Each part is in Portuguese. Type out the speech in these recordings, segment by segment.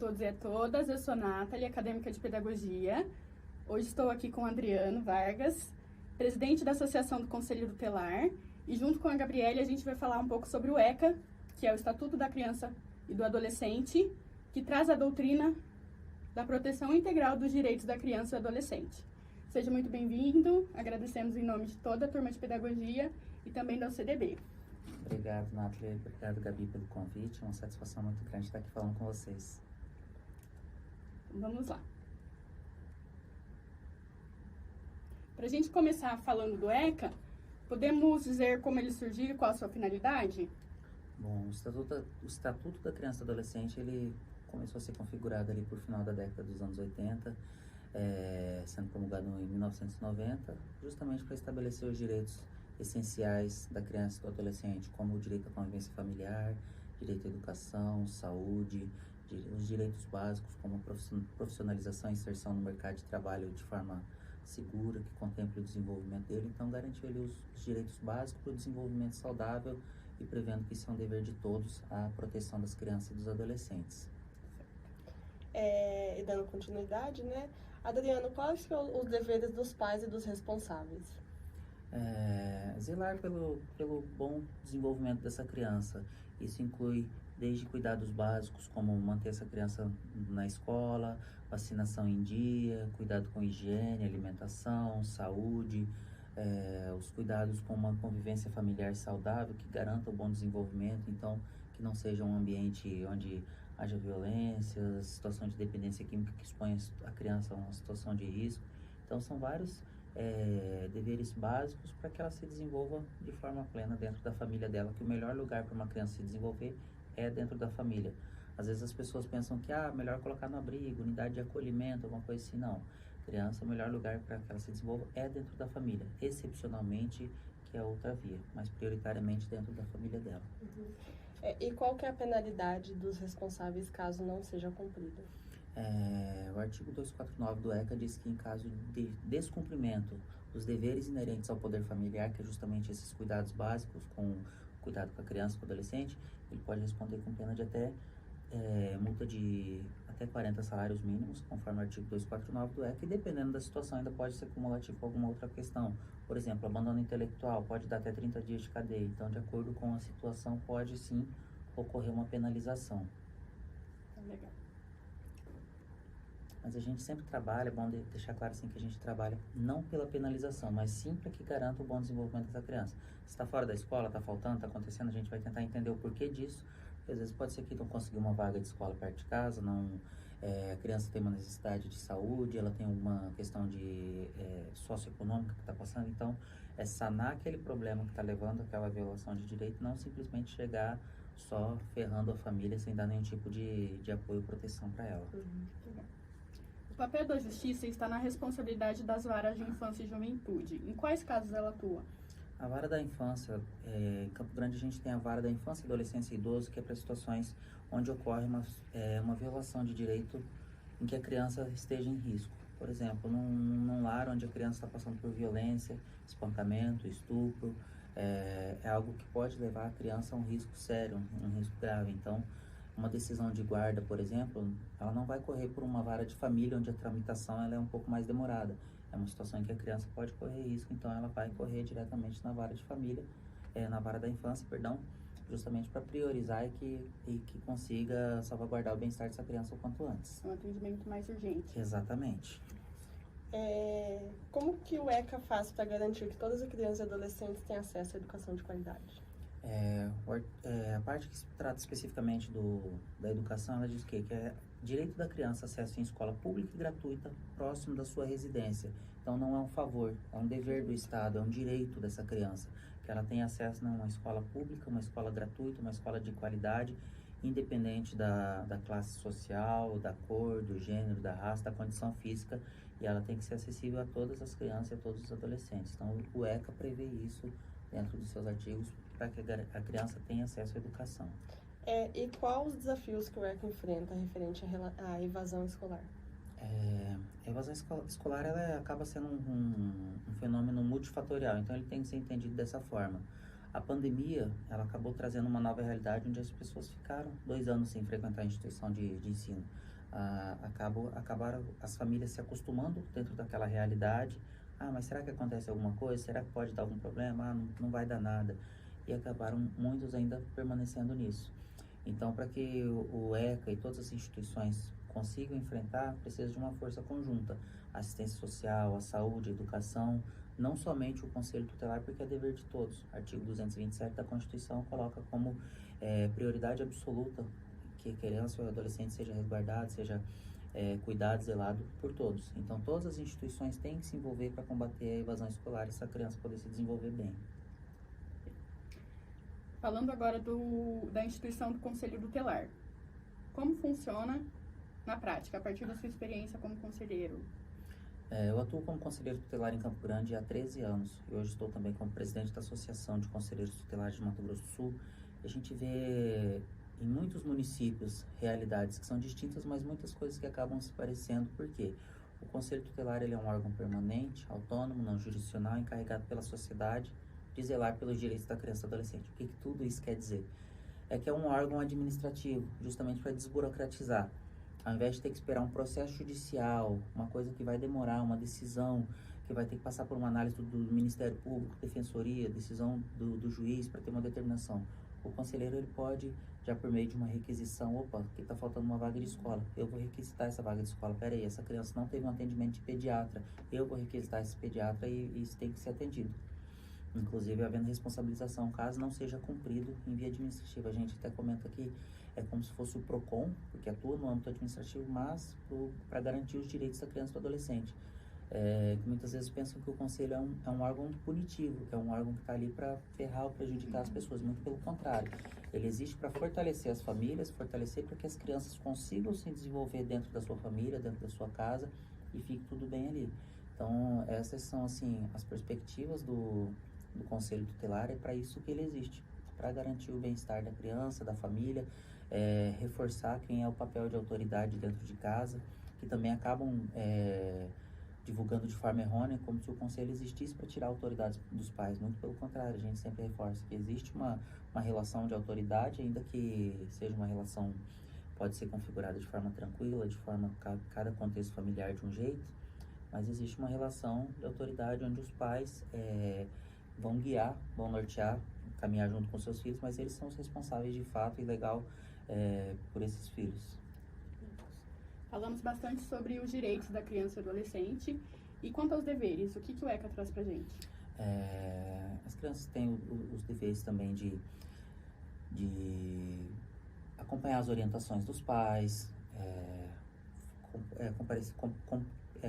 todos e a todas. Eu sou Nathalie, acadêmica de Pedagogia. Hoje estou aqui com o Adriano Vargas, presidente da Associação do Conselho Tutelar. E junto com a Gabriele, a gente vai falar um pouco sobre o ECA, que é o Estatuto da Criança e do Adolescente, que traz a doutrina da proteção integral dos direitos da criança e do adolescente. Seja muito bem-vindo. Agradecemos em nome de toda a turma de Pedagogia e também da UCDB. Obrigado, Nathalie. Obrigado, Gabi, pelo convite. É uma satisfação muito grande estar aqui falando com vocês. Vamos lá. Para a gente começar falando do ECA, podemos dizer como ele surgiu e qual a sua finalidade? Bom, o Estatuto da Criança e do Adolescente, ele começou a ser configurado ali por final da década dos anos 80, sendo promulgado em 1990, justamente para estabelecer os direitos essenciais da criança e do adolescente, como o direito à convivência familiar, direito à educação, saúde, os direitos básicos como a profissionalização e inserção no mercado de trabalho de forma segura, que contemple o desenvolvimento dele. Então, garantiu ali os direitos básicos para o desenvolvimento saudável e prevendo que isso é um dever de todos, a proteção das crianças e dos adolescentes. E dando continuidade, né? Adriano, quais são os deveres dos pais e dos responsáveis? Zelar pelo bom desenvolvimento dessa criança. Isso inclui desde cuidados básicos, como manter essa criança na escola, vacinação em dia, cuidado com higiene, alimentação, saúde, os cuidados com uma convivência familiar saudável que garanta o bom desenvolvimento, então que não seja um ambiente onde haja violência, situação de dependência química que expõe a criança a uma situação de risco. Então são vários deveres básicos para que ela se desenvolva de forma plena dentro da família dela, que o melhor lugar para uma criança se desenvolver é dentro da família. Às vezes as pessoas pensam que melhor colocar no abrigo, unidade de acolhimento, alguma coisa assim. Não. Criança, o melhor lugar para que ela se desenvolva é dentro da família, excepcionalmente, que é outra via, mas prioritariamente dentro da família dela. E qual que é a penalidade dos responsáveis caso não seja cumprida? O artigo 249 do ECA diz que em caso de descumprimento dos deveres inerentes ao poder familiar, que é justamente esses cuidados básicos, com cuidado com a criança, com o adolescente, ele pode responder com pena de até multa de até 40 salários mínimos, conforme o artigo 249 do ECA, e dependendo da situação ainda pode ser cumulativo com alguma outra questão. Por exemplo, abandono intelectual pode dar até 30 dias de cadeia, então de acordo com a situação pode sim ocorrer uma penalização. Legal. Mas a gente sempre trabalha, é bom deixar claro assim que a gente trabalha não pela penalização, mas sim para que garanta o bom desenvolvimento dessa criança. Se está fora da escola, está faltando, está acontecendo, a gente vai tentar entender o porquê disso. Porque às vezes pode ser que não conseguiu uma vaga de escola perto de casa, a criança tem uma necessidade de saúde, ela tem uma questão de socioeconômica que está passando, então é sanar aquele problema que está levando àquela violação de direito, não simplesmente chegar só ferrando a família sem dar nenhum tipo de apoio ou proteção para ela. O papel da justiça está na responsabilidade das varas de infância e juventude. Em quais casos ela atua? A vara da infância, em Campo Grande a gente tem a vara da infância, adolescência e idoso, que é para situações onde ocorre uma violação de direito em que a criança esteja em risco. Por exemplo, num lar onde a criança está passando por violência, espancamento, estupro, é algo que pode levar a criança a um risco sério, um risco grave. Então, uma decisão de guarda, por exemplo, ela não vai correr por uma vara de família, onde a tramitação ela é um pouco mais demorada. É uma situação em que a criança pode correr risco, então ela vai correr diretamente na vara de família, na vara da infância, perdão, justamente para priorizar e que consiga salvaguardar o bem-estar dessa criança o quanto antes. Um atendimento mais urgente. Exatamente. Como que o ECA faz para garantir que todas as crianças e adolescentes tenham acesso à educação de qualidade? A parte que se trata especificamente da educação, ela diz que é direito da criança acesso em escola pública e gratuita próximo da sua residência. Então não é um favor, é um dever do Estado, é um direito dessa criança, que ela tenha acesso a uma escola pública, uma escola gratuita, uma escola de qualidade, independente da classe social, da cor, do gênero, da raça, da condição física, e ela tem que ser acessível a todas as crianças e a todos os adolescentes. Então o ECA prevê isso dentro dos seus artigos para que a criança tenha acesso à educação. E quais os desafios que o ECA enfrenta referente à evasão escolar? A evasão escolar ela acaba sendo um fenômeno multifatorial, então ele tem que ser entendido dessa forma. A pandemia, ela acabou trazendo uma nova realidade onde as pessoas ficaram 2 anos sem frequentar a instituição de ensino. Acabaram as famílias se acostumando dentro daquela realidade. Mas será que acontece alguma coisa? Será que pode dar algum problema? Não vai dar nada. E acabaram muitos ainda permanecendo nisso. Então, para que o ECA e todas as instituições consigam enfrentar, precisa de uma força conjunta. A assistência social, a saúde, a educação, não somente o Conselho Tutelar, porque é dever de todos. Artigo 227 da Constituição coloca como prioridade absoluta que a criança ou adolescente seja resguardado, seja cuidado, zelado por todos. Então, todas as instituições têm que se envolver para combater a evasão escolar e essa criança poder se desenvolver bem. Falando agora da instituição do Conselho Tutelar. Como funciona na prática, a partir da sua experiência como conselheiro? Eu atuo como conselheiro tutelar em Campo Grande há 13 anos e hoje estou também como presidente da Associação de Conselheiros Tutelares de Mato Grosso do Sul. A gente vê em muitos municípios realidades que são distintas, mas muitas coisas que acabam se parecendo. Por quê? O Conselho Tutelar ele é um órgão permanente, autônomo, não jurisdicional, encarregado pela sociedade de zelar pelos direitos da criança e do adolescente. O que tudo isso quer dizer? É que é um órgão administrativo, justamente para desburocratizar. Ao invés de ter que esperar um processo judicial, uma coisa que vai demorar, uma decisão que vai ter que passar por uma análise do Ministério Público, Defensoria, decisão do juiz para ter uma determinação. O conselheiro ele pode, já por meio de uma requisição, que está faltando uma vaga de escola, eu vou requisitar essa vaga de escola. Peraí, essa criança não teve um atendimento de pediatra, eu vou requisitar esse pediatra e isso tem que ser atendido. Inclusive, havendo responsabilização, caso não seja cumprido em via administrativa. A gente até comenta que é como se fosse o PROCON, porque atua no âmbito administrativo, mas para garantir os direitos da criança e do adolescente. Que muitas vezes pensam que o conselho é um órgão punitivo, que é um órgão que está ali para ferrar ou prejudicar as pessoas. Muito pelo contrário. Ele existe para fortalecer as famílias, fortalecer para que as crianças consigam se desenvolver dentro da sua família, dentro da sua casa e fique tudo bem ali. Então, essas são, assim, as perspectivas do Conselho Tutelar. É para isso que ele existe, para garantir o bem-estar da criança, da família, reforçar quem é o papel de autoridade dentro de casa, que também acabam divulgando de forma errônea, como se o conselho existisse para tirar a autoridade dos pais. Muito pelo contrário, a gente sempre reforça que existe uma relação de autoridade, ainda que seja uma relação, pode ser configurada de forma tranquila, de forma cada contexto familiar de um jeito, mas existe uma relação de autoridade onde os pais vão guiar, vão nortear, caminhar junto com seus filhos, mas eles são os responsáveis de fato e legal por esses filhos. Falamos bastante sobre os direitos da criança e adolescente. E quanto aos deveres, o que o ECA traz pra gente? As crianças têm os deveres também de acompanhar as orientações dos pais,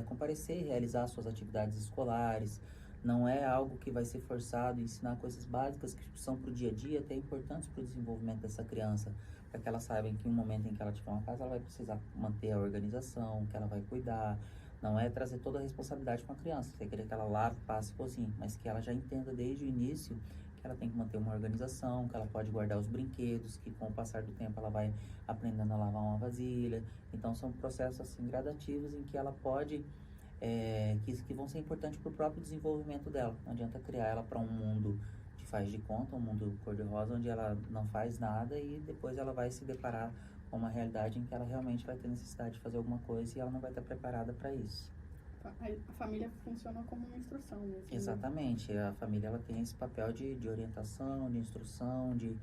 comparecer e realizar suas atividades escolares. Não é algo que vai ser forçado, ensinar coisas básicas que são para o dia a dia, até importantes para o desenvolvimento dessa criança, para que ela saiba que no momento em que ela tiver uma casa, ela vai precisar manter a organização, que ela vai cuidar. Não é trazer toda a responsabilidade para a criança, você querer que ela lave, passe e cozinhe, mas que ela já entenda desde o início que ela tem que manter uma organização, que ela pode guardar os brinquedos, que com o passar do tempo ela vai aprendendo a lavar uma vasilha. Então são processos assim gradativos em que ela pode que vão ser importantes para o próprio desenvolvimento dela. Não adianta criar ela para um mundo de faz de conta, um mundo cor-de-rosa, onde ela não faz nada e depois ela vai se deparar com uma realidade em que ela realmente vai ter necessidade de fazer alguma coisa e ela não vai estar preparada para isso. A família funciona como uma instrução mesmo. Exatamente. A família ela tem esse papel de orientação, de instrução, de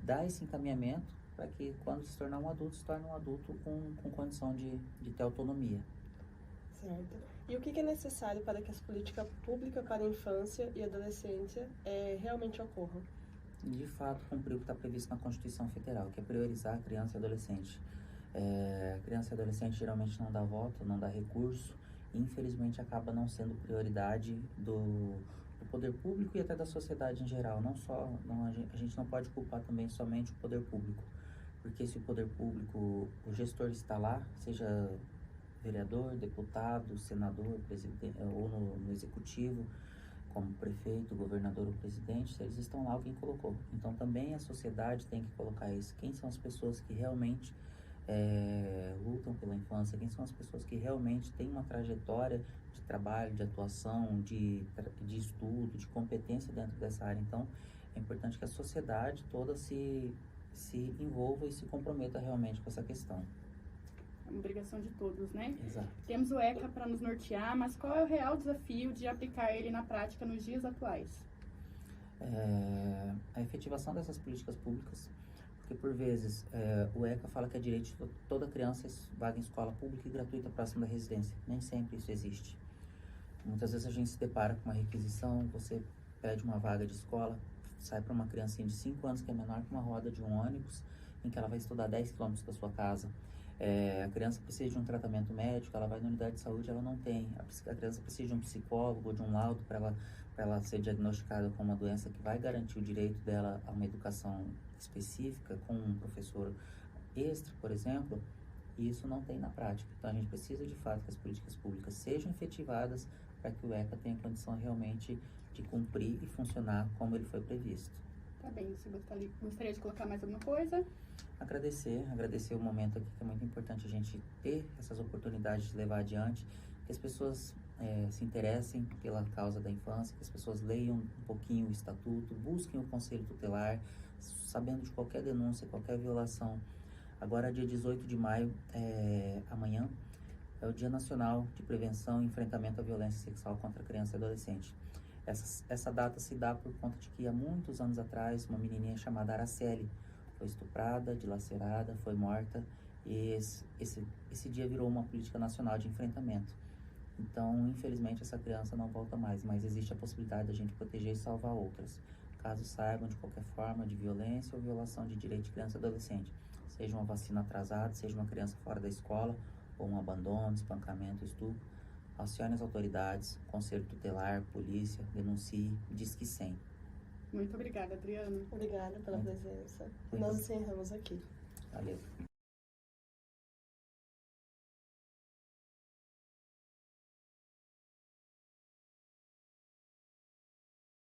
dar esse encaminhamento para que quando se tornar um adulto, se torne um adulto com condição de ter autonomia. Certo. E o que é necessário para que as políticas públicas para a infância e adolescência realmente ocorram? De fato, cumprir o que está previsto na Constituição Federal, que é priorizar a criança e adolescente. A criança e adolescente geralmente não dá voto, não dá recurso, e infelizmente acaba não sendo prioridade do poder público e até da sociedade em geral. A gente não pode culpar também somente o poder público, porque se o poder público, o gestor está lá, seja vereador, deputado, senador, presidente, ou no executivo, como prefeito, governador ou presidente, se eles estão lá, alguém colocou. Então também a sociedade tem que colocar isso. Quem são as pessoas que realmente lutam pela infância, quem são as pessoas que realmente têm uma trajetória de trabalho, de atuação, de estudo, de competência dentro dessa área. Então, é importante que a sociedade toda se envolva e se comprometa realmente com essa questão. É uma obrigação de todos, né? Exato. Temos o ECA para nos nortear, mas qual é o real desafio de aplicar ele na prática nos dias atuais? A efetivação dessas políticas públicas, porque por vezes o ECA fala que é direito de toda criança vaga em escola pública e gratuita próximo da residência. Nem sempre isso existe. Muitas vezes a gente se depara com uma requisição, você pede uma vaga de escola, sai para uma criancinha de 5 anos que é menor que uma roda de um ônibus, em que ela vai estudar 10 km da sua casa. A criança precisa de um tratamento médico, ela vai na unidade de saúde, ela não tem. A criança precisa de um psicólogo, de um laudo para ela ser diagnosticada com uma doença que vai garantir o direito dela a uma educação específica, com um professor extra, por exemplo, e isso não tem na prática. Então, a gente precisa, de fato, que as políticas públicas sejam efetivadas para que o ECA tenha condição realmente de cumprir e funcionar como ele foi previsto. Tá bem, você gostaria de colocar mais alguma coisa? Agradecer o momento aqui, que é muito importante a gente ter essas oportunidades de levar adiante, que as pessoas se interessem pela causa da infância, que as pessoas leiam um pouquinho o estatuto, busquem o conselho tutelar, sabendo de qualquer denúncia, qualquer violação. Agora, dia 18 de maio, amanhã, é o Dia Nacional de Prevenção e Enfrentamento à Violência Sexual contra Criança e Adolescente. Essa data se dá por conta de que há muitos anos atrás, uma menininha chamada Araceli foi estuprada, dilacerada, foi morta, e esse dia virou uma política nacional de enfrentamento. Então, infelizmente, essa criança não volta mais, mas existe a possibilidade da gente proteger e salvar outras, caso saibam de qualquer forma de violência ou violação de direito de criança e adolescente, seja uma vacina atrasada, seja uma criança fora da escola, ou um abandono, espancamento, estupro. Acione as autoridades, conselho tutelar, polícia, denuncie, Disque 100. Muito obrigada, Adriano. Obrigada pela presença. Nós encerramos aqui. Valeu.